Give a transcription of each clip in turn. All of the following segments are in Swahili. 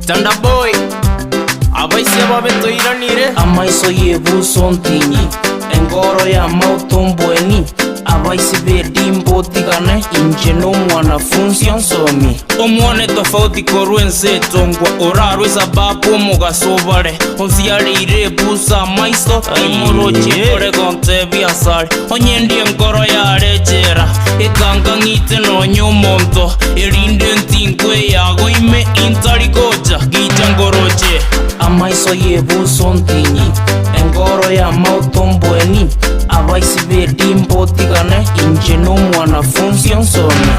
Stand up boy abaisi ababetoiranire amaiso yebuso ntinyi engoro ya mautombweni abaisi bedimbo tigane inje n'omwanafunzi onsomi omwane tofauti korwense tongwa orarwe sababu omugasobare onsiarire busa amaiso imoroche ore konte biasari onyendie enkoro yarechera ekanga ng'ite nonya omonto erinde ntinkwe yago ime intarikocha gicha ngoroche amaiso yebuso ntinyi engoro ya mautombweni abaisi bedimbo tigane inje n'omwanafunzi onsomi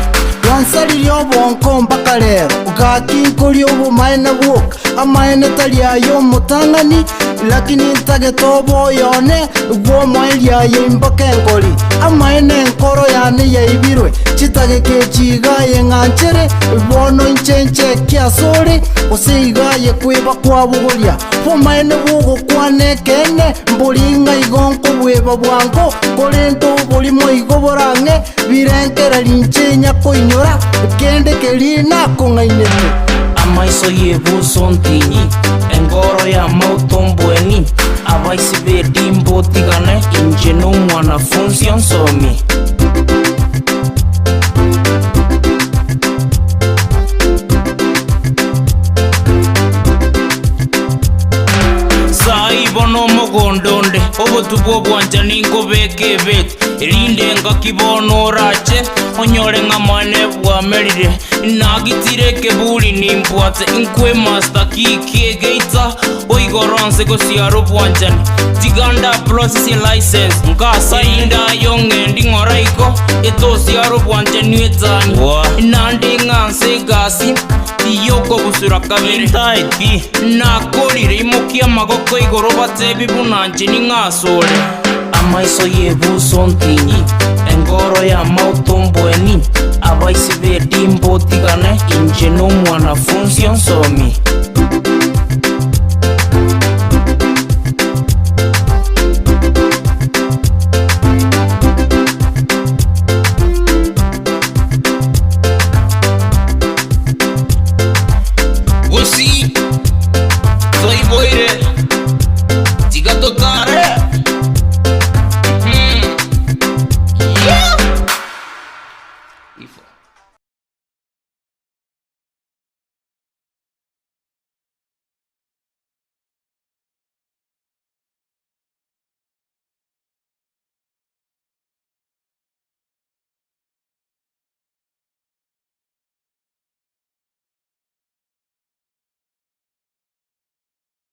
wansalili obwonko mpaka lero ukakinkoli obumaene bwoka amaene taliayo omutang'ani lakini ntagetobo yone gwomoe liayo imboka enkoli amaene enkoro yane yaibirwe chitagekechigaye ng'anchere bono inchenche kiasore oseigaye kweba kwabugoria bomaene bwogokwana ekene mbulinga igonko bweba bwango kolento bulimo igoborang'e birenkera linchenya koinyora kende kelina kong'ainete amaiso yebuso ntinyi engoro ya mautombweni abaisi bedimbo tigane inje n'omwanafunzi onsomi bono mogondonde obotubu obwanja ninkobeka ebete erinde nga kibono orache onyore ng'amane bwamerire nagitire kebuli nimpwate inkwe master kikiegeita oigoronse gosiaro bwanjani tiganda processing license nkasainda yong'endi ng'oraiko etosiaro bwanjani etani nandi ng'anse gasi tiyoko busura kabere nakorire imokia magoko igoro batebi bunanje ning'asore amaiso yebuso ntinyi engoro ya mautombweni abaisi bedimbo tigane inje n'omwanafunzi onsomi